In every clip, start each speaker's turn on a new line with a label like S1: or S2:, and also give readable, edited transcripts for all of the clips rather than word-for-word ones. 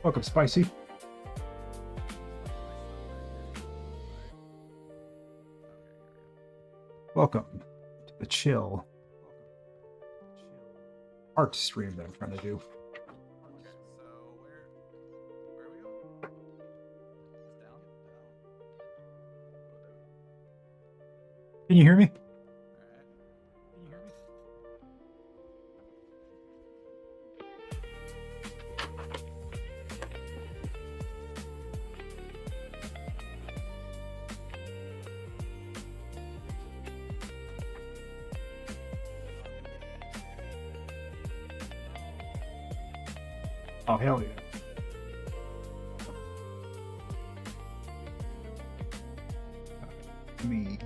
S1: Welcome, Spicy. Welcome to the chill art stream that I'm trying to do.
S2: Okay, so where are we going? It's down?
S1: Can you hear me?
S2: Alright.
S1: Can you hear me? Oh, hell yeah. Me.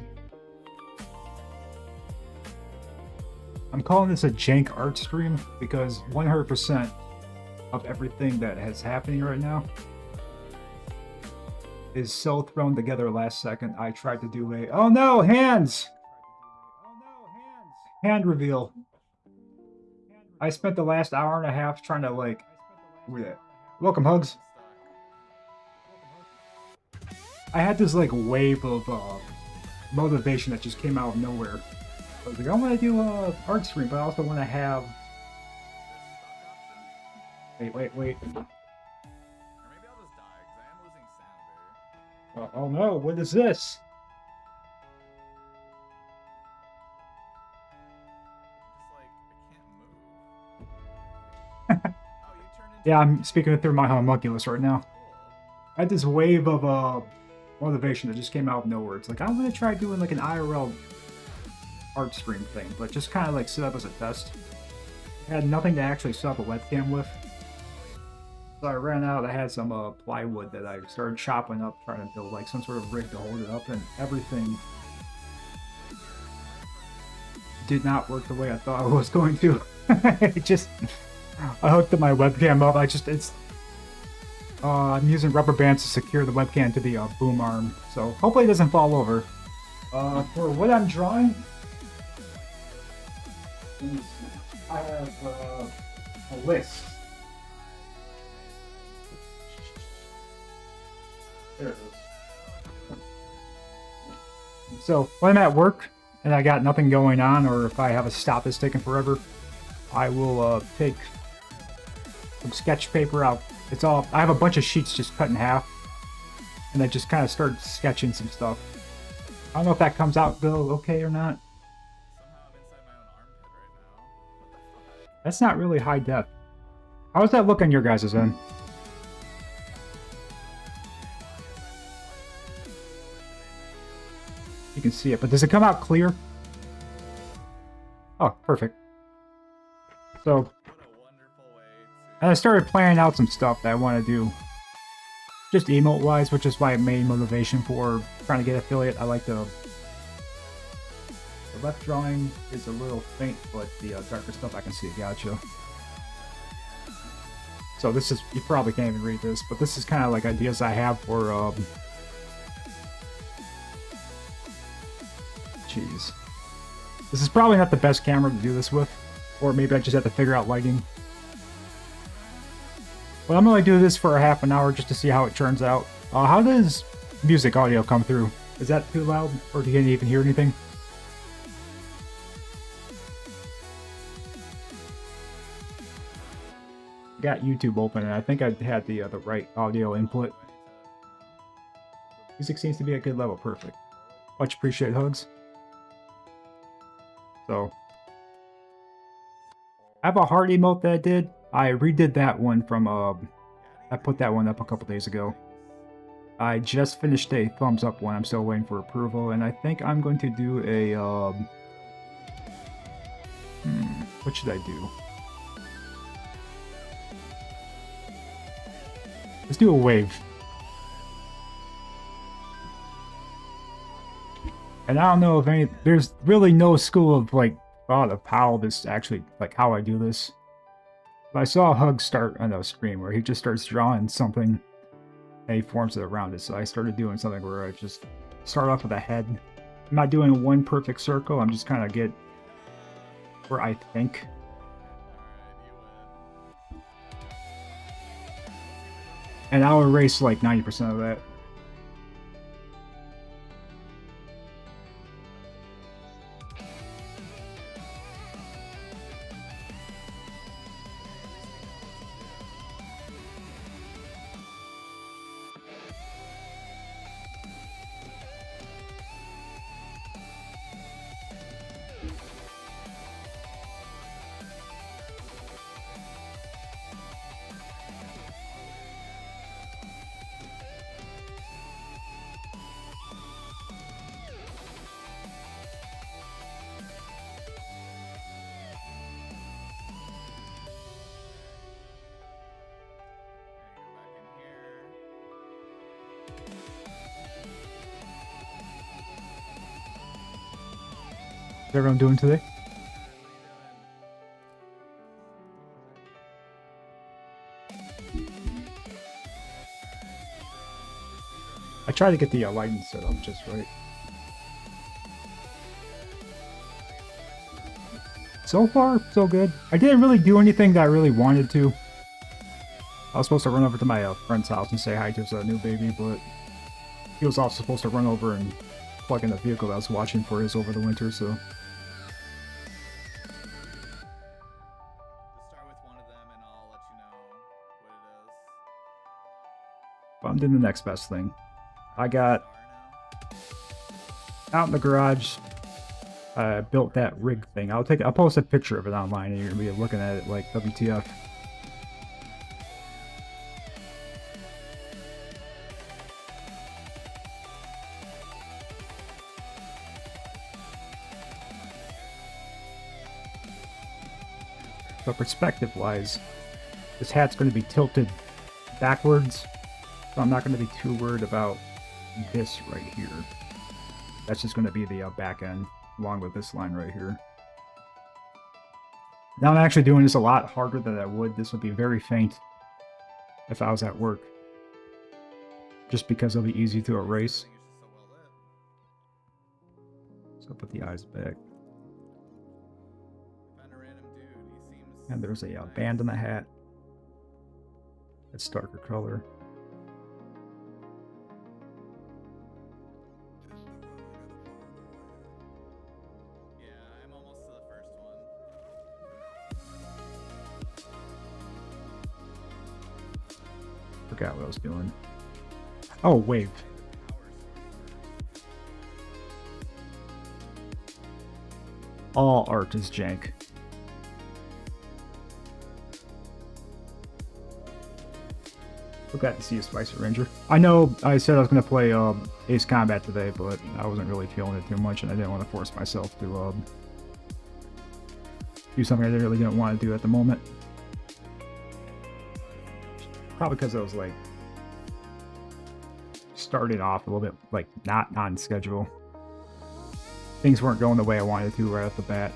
S1: I'm calling this a Jank Art stream because 100% of everything that has happening right now is so thrown together last second. I tried to do a, oh no, hands! Hand reveal. I spent the last hour and a half trying to like, welcome Hugs. I had this like wave of motivation that just came out of nowhere. I was like, I want to do a art stream, but I also want to have. Wait.
S2: Or maybe I'll just die, because I am losing sanity.
S1: Oh no, what is this?
S2: Just like, I can't move. Oh, you turned into
S1: Yeah, I'm speaking through my homunculus right now.
S2: cool.
S1: I had this wave of motivation that just came out of nowhere. It's like, I'm going to try doing like an IRL art stream thing, but just kind of like set up as a test. I had nothing to actually set up a webcam with. So I ran out. I had some plywood that I started chopping up, trying to build like some sort of rig to hold it up, and everything did not work the way I thought it was going to. It just, I hooked up my webcam up. I'm using rubber bands to secure the webcam to the boom arm, so hopefully it doesn't fall over. For what I'm drawing, I have a list. There it is. So when I'm at work and I got nothing going on, or if I have a stop that's taking forever, I will take some sketch paper out. I have a bunch of sheets just cut in half, and I just kind of start sketching some stuff. I don't know if that comes out, Bill, okay or not.
S2: Somehow I'm inside my own armpit right now. What the fuck?
S1: That's not really high def. How's that look on your guys' end? You can see it, but does it come out clear? Oh, perfect. So,
S2: What a wonderful way to...
S1: and I started planning out some stuff that I want to do, just emote-wise, which is my main motivation for trying to get affiliate. I like to... The left drawing is a little faint, but the darker stuff I can see. Gotcha. So this is, you probably can't even read this, but this is kind of like ideas I have for, Jeez. This is probably not the best camera to do this with, or maybe I just have to figure out lighting. But I'm gonna do this for a half an hour just to see how it turns out. How does music audio come through? Is that too loud, or do you even hear anything? Got YouTube open, and I think I had the right audio input. Music seems to be at good level. Perfect. Much appreciate, Hugs. So, I have a heart emote that I did. I redid that one from, I put that one up a couple days ago. I just finished a thumbs up one. I'm still waiting for approval, and I think I'm going to do a, what should I do? Let's do a wave. And I don't know if there's really no school of like thought of how this actually, like how I do this. But I saw Hug start on a stream where he just starts drawing something and he forms it around it. So I started doing something where I just start off with a head. I'm not doing one perfect circle. I'm just kind of get where I think. And I'll erase like 90% of that. What's everyone doing today? I try to get the lighting set up just right. So far, so good. I didn't really do anything that I really wanted to. I was supposed to run over to my friend's house and say hi to his new baby, but he was also supposed to run over and plug in the vehicle that I was watching for his over the winter, so...
S2: Let's start with one of them and I'll let you know what it is.
S1: But I'm doing the next best thing. I got out in the garage. I built that rig thing. I'll post a picture of it online and you're gonna be looking at it like WTF. But perspective wise, this hat's going to be tilted backwards, so I'm not going to be too worried about this right here. That's just going to be the back end along with this line right here. Now I'm actually doing this a lot harder than I would. This would be very faint if I was at work, just because it'll be easy to erase. So I'll put the eyes back. And there's a band on the hat. It's darker color.
S2: Yeah, I'm almost to the first one.
S1: Forgot what I was doing. Oh, wave. All art is jank. Glad to see you, Spicer Ranger. I know I said I was going to play Ace Combat today, but I wasn't really feeling it too much, and I didn't want to force myself to do something I really didn't want to do at the moment. Probably because I was like starting off a little bit like not on schedule. Things weren't going the way I wanted to right off the bat.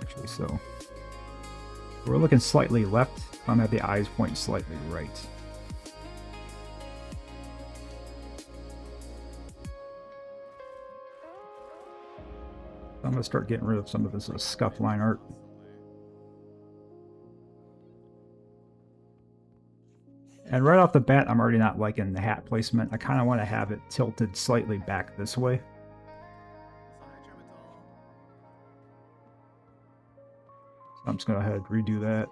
S1: Actually, so. We're looking slightly left. I'm at the eyes point slightly right. I'm going to start getting rid of some of this scuff line art. And right off the bat, I'm already not liking the hat placement. I kind of want to have it tilted slightly back this way. I'm just going to go ahead and redo that.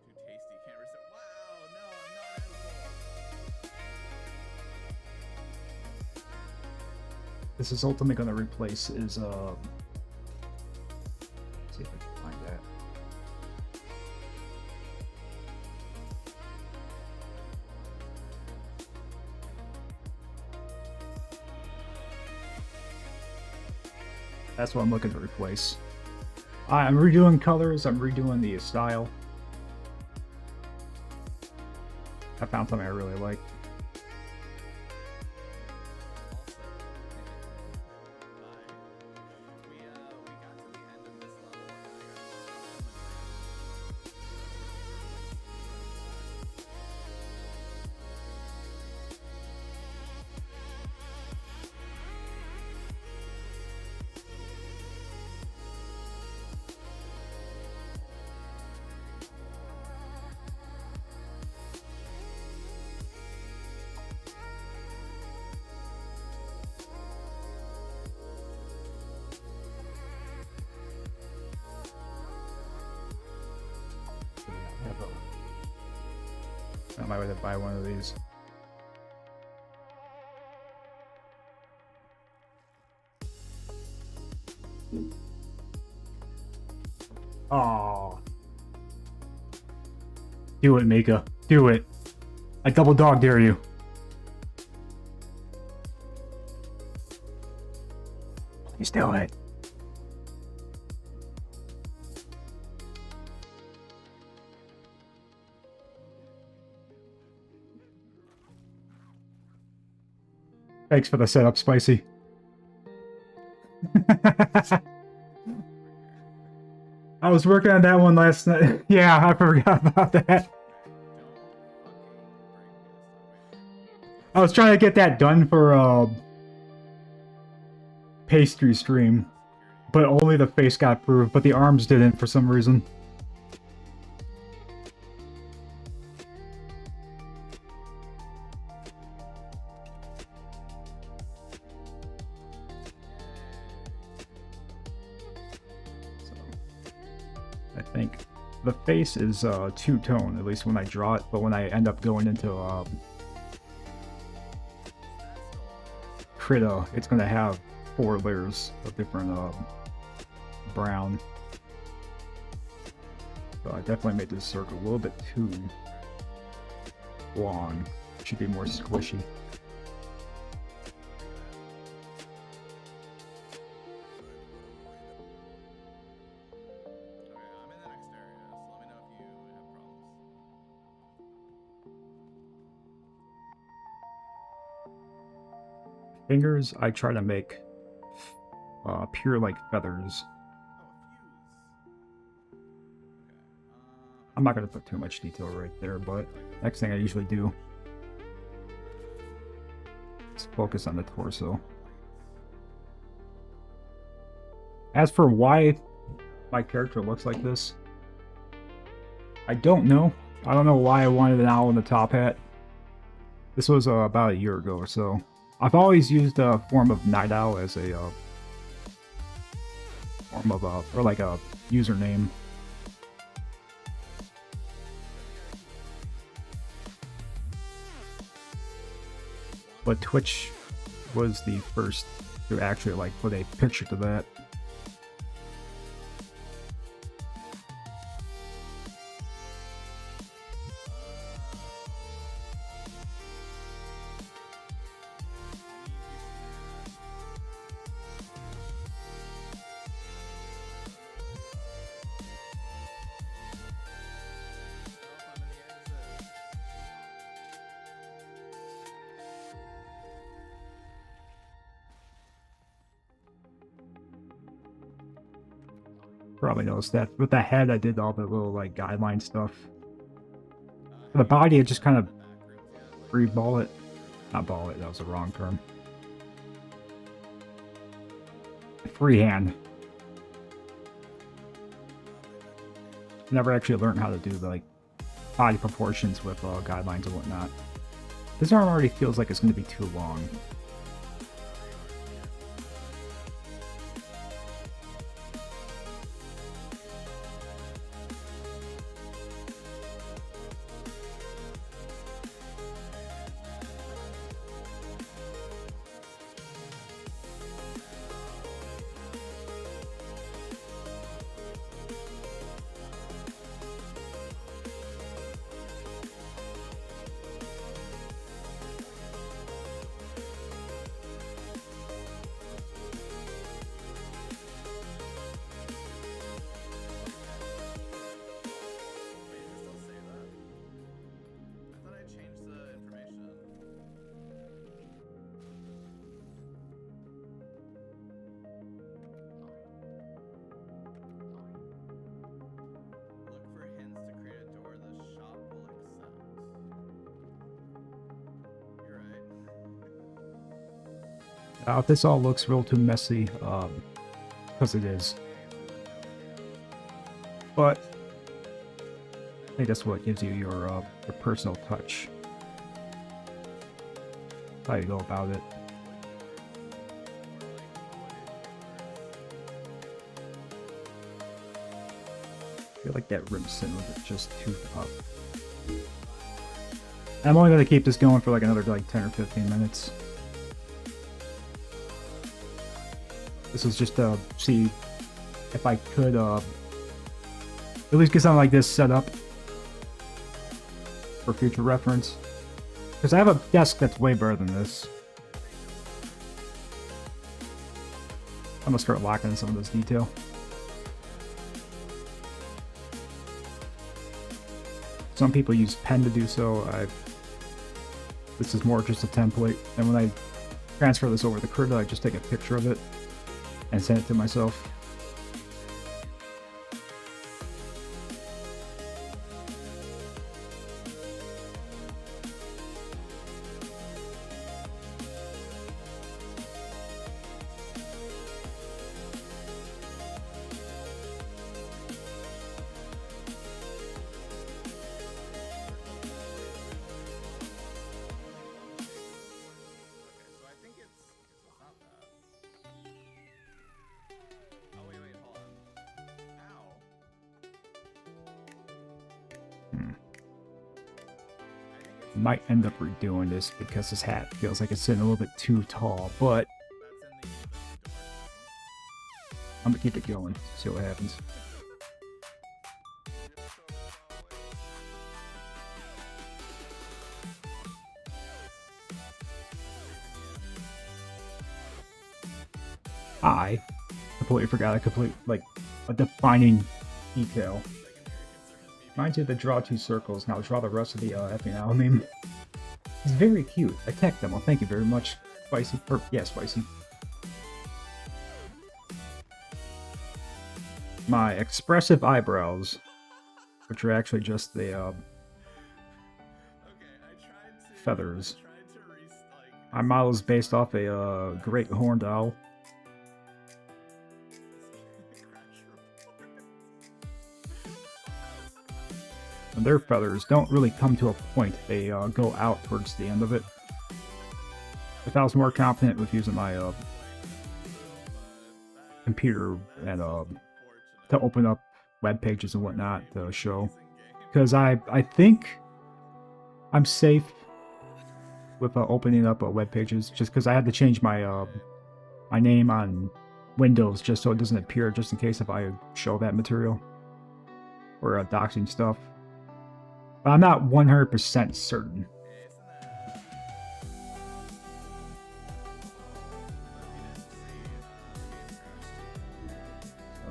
S2: Too tasty, can't resist. Wow, no, I'm not edible.
S1: This is ultimately going to replace is see if I can find that. That's what I'm looking to replace. I'm redoing colors, I'm redoing the style. I found something I really like.
S2: We got to the end of this
S1: I might have to buy one of these. Oh. Do it, Mika. Do it. I double dog dare you. Please do it. Thanks for the setup, Spicy. I was working on that one last night. Yeah, I forgot about that. I was trying to get that done for pastry stream, but only the face got approved, but the arms didn't for some reason. I think the face is two-tone, at least when I draw it, but when I end up going into Krita, it's going to have 4 layers of different brown. So I definitely made this circle a little bit too long. It should be more squishy. Fingers, I try to make pure like feathers. I'm not going to put too much detail right there, but next thing I usually do is focus on the torso. As for why my character looks like this, I don't know. I don't know why I wanted an owl in the top hat. This was about a year ago or so. I've always used a form of night owl as a form of or like a username. But Twitch was the first to actually like put a picture to that. Probably noticed that. With the head, I did all the little like guideline stuff. For the body, I just kind of free-ball it. Not ball it, that was the wrong term. Freehand. Never actually learned how to do the, like body proportions with guidelines and whatnot. This arm already feels like it's going to be too long. If this all looks real too messy, because it is. But I think that's what gives you your personal touch. How you go about it. I feel like that rim center was just too up. I'm only gonna keep this going for like another like 10 or 15 minutes. This is just to see if I could at least get something like this set up for future reference. Because I have a desk that's way better than this. I'm gonna start locking in some of this detail. Some people use pen to do so. This is more just a template, and when I transfer this over to Krita, I just take a picture of it and send it to myself.
S2: So I think it's not that. Oh wait, hold on. Ow. I think it's
S1: Might end up redoing this because this hat feels like it's sitting a little bit too tall, but
S2: that's in the door.
S1: I'm gonna keep it going, see what happens. I completely forgot a defining detail. Reminds you of the draw two circles. Now draw the rest of the effing owl meme. He's very cute. I teched them. Well, thank you very much, Spicy. Or yeah, Spicy. My expressive eyebrows, which are actually just the feathers. My model is based off a great horned owl. And their feathers don't really come to a point. They go out towards the end of it. If I was more confident with using my computer and to open up web pages and whatnot to show, because I think I'm safe with opening up web pages, just because I had to change my my name on Windows just so it doesn't appear, just in case if I show that material or doxing stuff. But I'm not 100% certain. So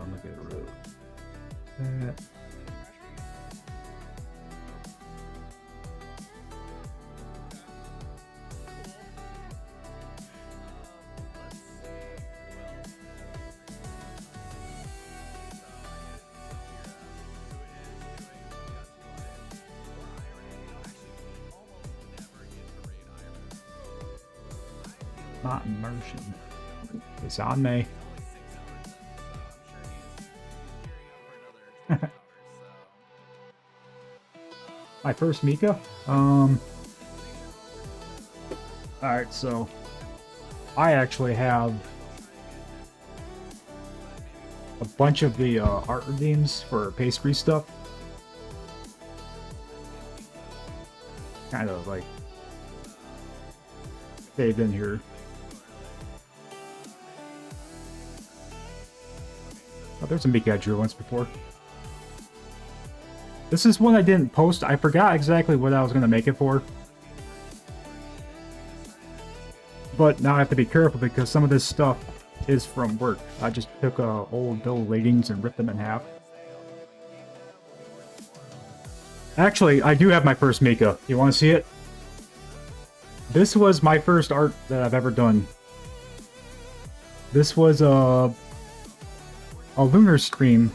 S1: I'm gonna get rid of that. Not immersion. It's on me. My first Mika? Alright, so I actually have a bunch of the art redeems for pastry stuff. Kind of like saved in here. Oh, there's a Mika I drew once before. This is one I didn't post. I forgot exactly what I was going to make it for. But now I have to be careful because some of this stuff is from work. I just took old bill of ladings and ripped them in half. Actually, I do have my first Mika. You want to see it? This was my first art that I've ever done. This was a lunar stream.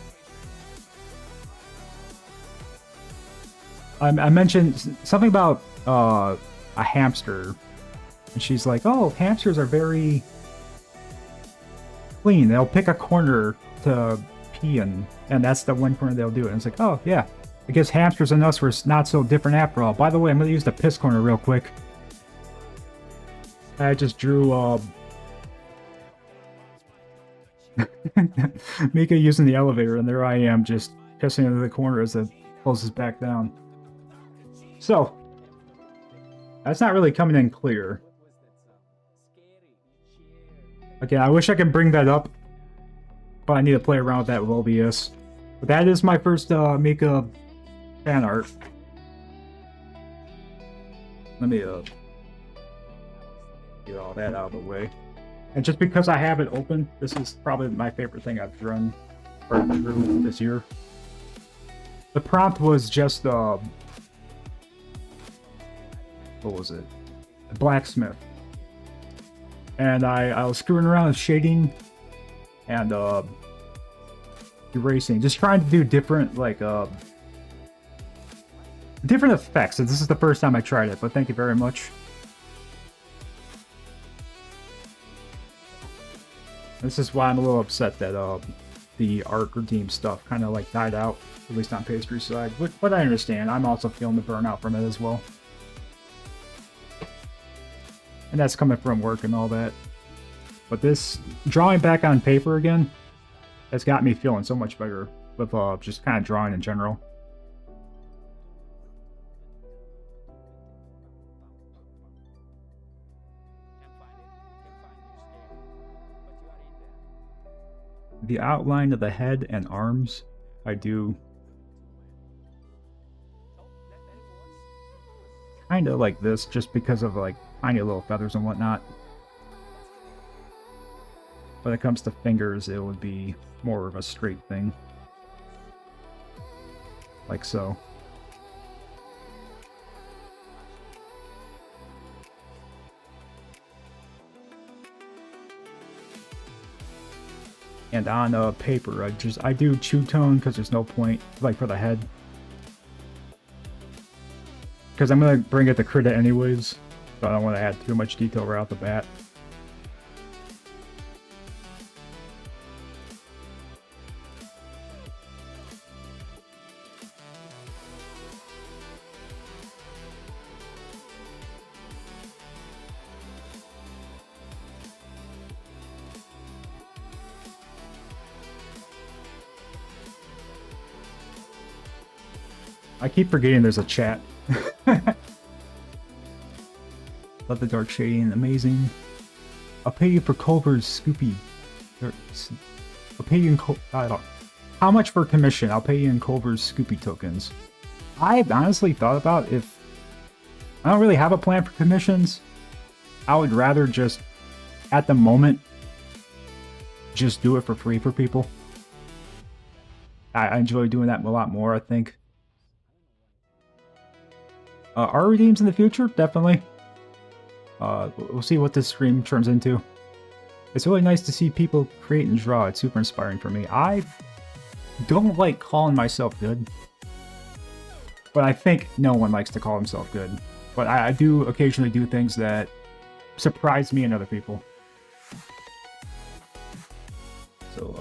S1: I mentioned something about a hamster, and she's like, "Oh, hamsters are very clean. They'll pick a corner to pee in, and that's the one corner they'll do it." And it's like, "Oh yeah, I guess hamsters and us were not so different after all." By the way, I'm gonna use the piss corner real quick. I just drew Mika using the elevator, and there I am just pissing into the corner as it closes back down. So, That's not really coming in clear. Again, I wish I could bring that up, but I need to play around with that with OBS. But that is my first Mika fan art. Let me get all that out of the way. And just because I have it open, this is probably my favorite thing I've drawn or drew this year. The prompt was just what was it? A blacksmith. And I was screwing around with shading and erasing, just trying to do different like different effects. And this is the first time I tried it, but thank you very much. This is why I'm a little upset that the art redeem stuff kind of like died out, at least on pastry side. But I understand. I'm also feeling the burnout from it as well. And that's coming from work and all that. But this, drawing back on paper again, has got me feeling so much better with just kind of drawing in general. The outline of the head and arms, I do kind of like this, just because of like tiny little feathers and whatnot. When it comes to fingers, it would be more of a straight thing. Like so. And on paper, I do two-tone because there's no point, like for the head. Because I'm going to bring it to Krita anyways, so I don't want to add too much detail right off the bat. I keep forgetting there's a chat. Love the dark shading, amazing. I'll pay you for Culver's Scoopy. I'll pay you in how much for commission? I'll pay you in Culver's Scoopy tokens. I've honestly thought about if I don't really have a plan for commissions. I would rather just, at the moment, just do it for free for people. I enjoy doing that a lot more, I think. Art redeems in the future, definitely. We'll see what this stream turns into. It's really nice to see people create and draw. It's super inspiring for me. I don't like calling myself good, but I think no one likes to call himself good. But I do occasionally do things that surprise me and other people. So,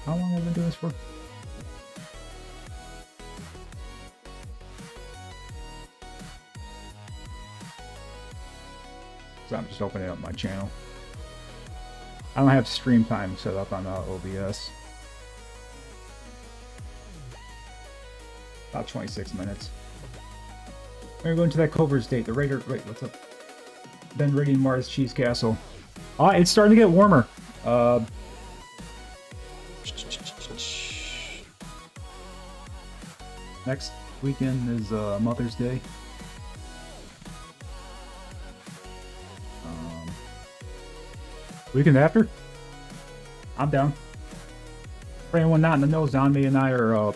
S1: how long have I been doing this for? So I'm just opening up my channel. I don't have stream time set up on OBS. About 26 minutes. We're going to that Culver's date. The Raider. Wait, what's up? Been raiding Mars Cheese Castle. It's starting to get warmer. Next weekend is Mother's Day. Weekend after? I'm down. For anyone not in the know, Zanmi and I are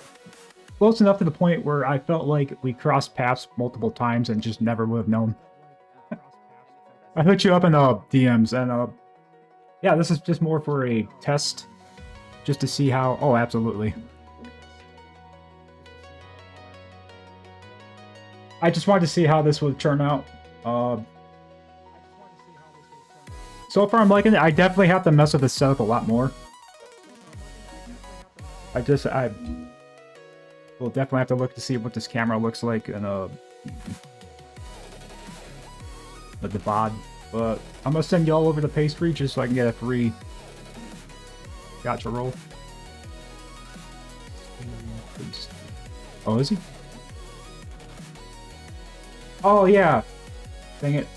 S1: close enough to the point where I felt like we crossed paths multiple times and just never would have known. I hit you up in DMs and yeah, this is just more for a test, just to see how. Oh, absolutely. I just wanted to see how this would turn out. So far, I'm liking it. I definitely have to mess with the setup a lot more. I will definitely have to look to see what this camera looks like in the VOD. But I'm gonna send y'all over the pastry just so I can get a free gotcha roll. Oh, is he? Oh, yeah. Dang it.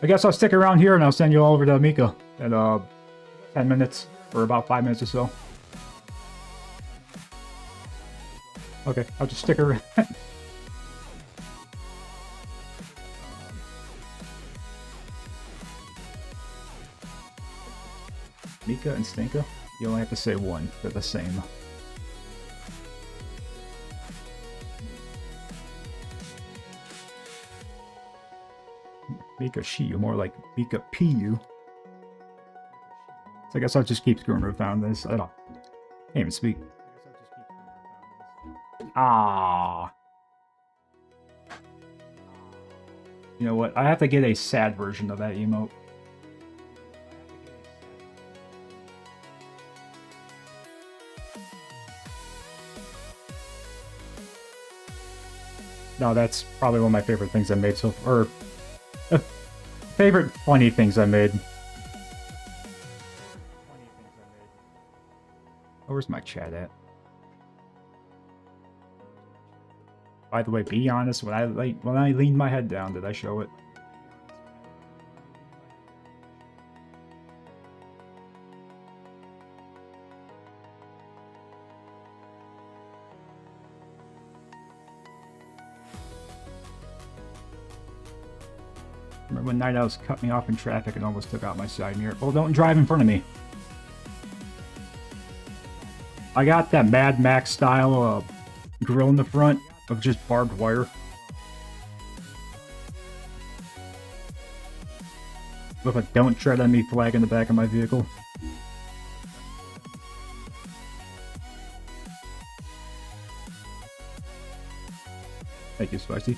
S1: I guess I'll stick around here and I'll send you all over to Mika in 10 minutes or about 5 minutes or so. Okay, I'll just stick around. Mika and Stinka? You only have to say one. They're the same. Mika Shiyu, more like Mika Piyu. So I guess I'll just keep screwing around this. I don't. Can't even speak. Ah. You know what? I have to get a sad version of that emote. No, that's probably one of my favorite things I made so far. Or, favorite funny things I made. Oh, where's my chat at? By the way, be honest. When I leaned my head down, did I show it? Remember when Night Owls cut me off in traffic and almost took out my side mirror? Well, don't drive in front of me. I got that Mad Max style grill in the front of just barbed wire. With a "Don't Tread on Me" flag in the back of my vehicle. Thank you, Spicy.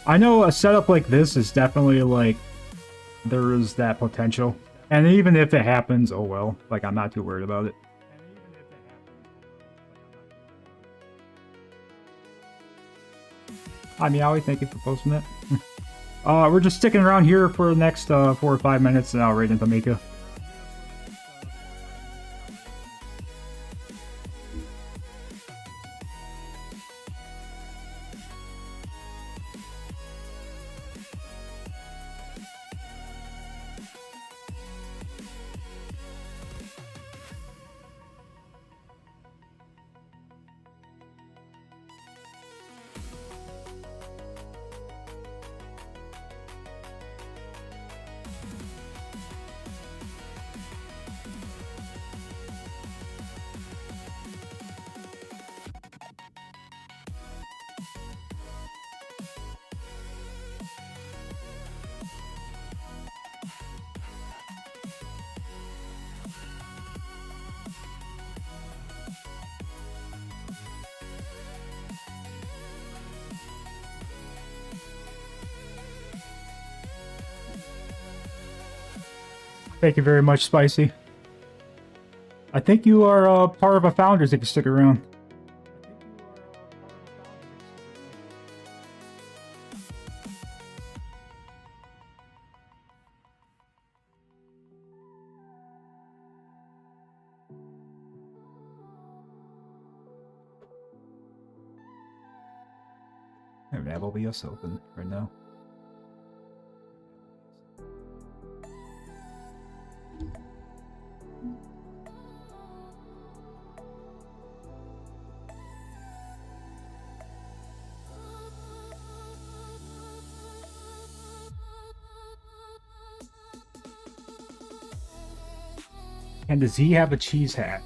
S1: I know a setup like this is definitely like, there is that potential. And even if it happens, oh well. Like, I'm not too worried about it. Hi, Meowie, thank you for posting that. We're just sticking around here for the next 4 or 5 minutes, and I'll raid into Mika. Thank you very much, Spicy. I think you are part of a Founders if you stick around. I have OBS open right now. And does he have a cheese hat?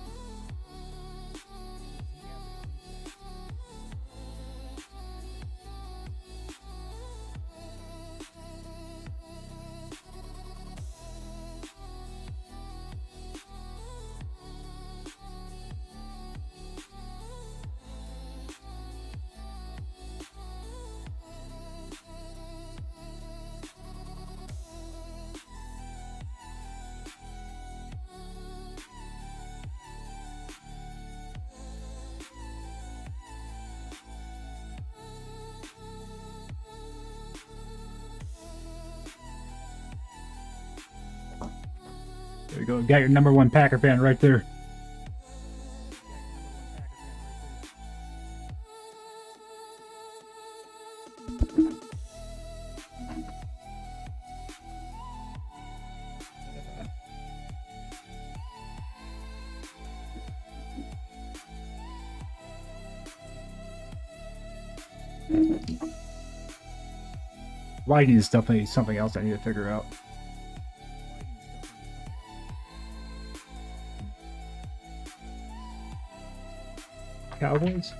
S1: There you go. Got your #1 Packer fan right there. Lighting is definitely something else I need to figure out. Cowboys?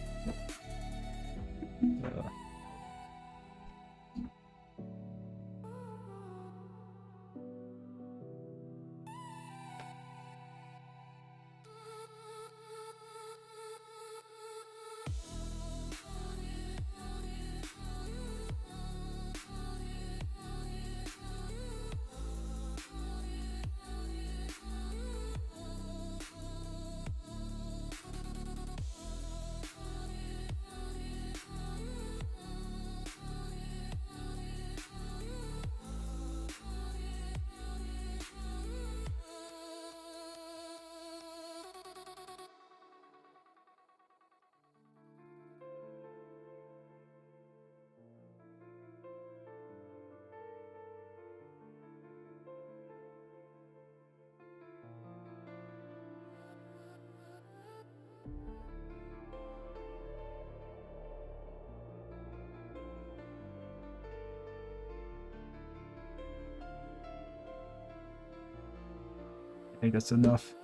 S1: I think that's enough.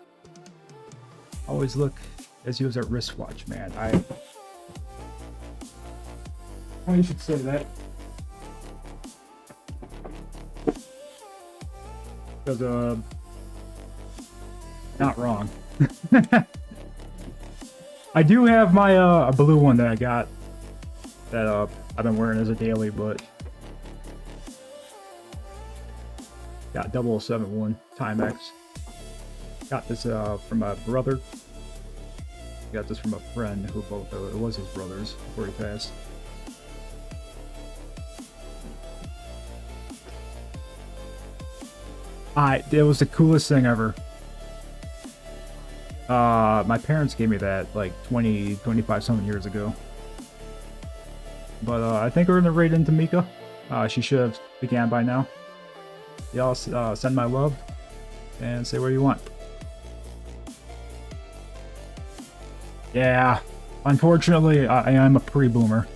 S1: Always look as you use a wristwatch, man. You should say that. Because, not wrong. I do have my, a blue one that I got that, I've been wearing as a daily, but got 0071 Timex. Got this, from my brother. Got this from a friend who both, it was his brothers before he passed. It was the coolest thing ever. My parents gave me that like 25 something years ago. But I think we're gonna raid into Mika. She should have began by now. Y'all send my love and say what you want. Yeah, unfortunately, I am a pre-boomer.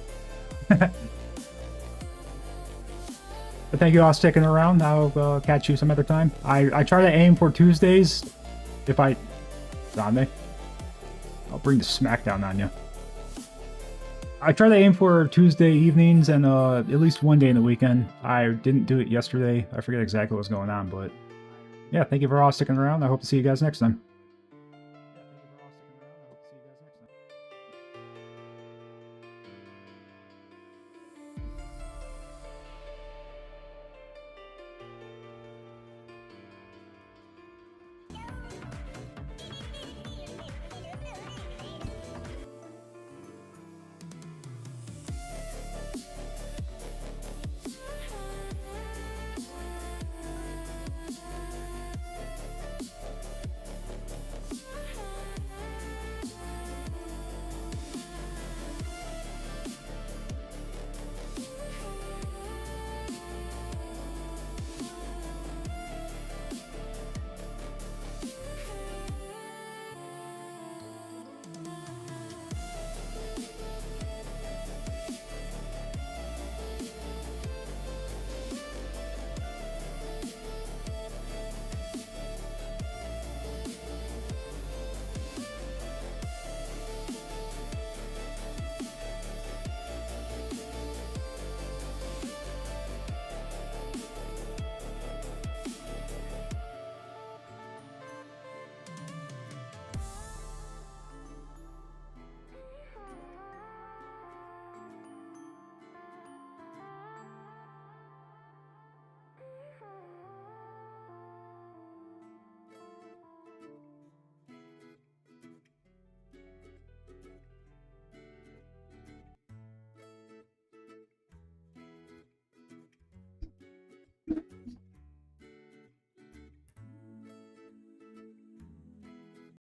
S1: But thank you all for sticking around. I'll catch you some other time. I try to aim for Tuesdays. If I... It's on me. I'll bring the smackdown on you. I try to aim for Tuesday evenings and at least one day in the weekend. I didn't do it yesterday. I forget exactly what was going on, but... Yeah, thank you for all sticking around. I hope to see you guys next time.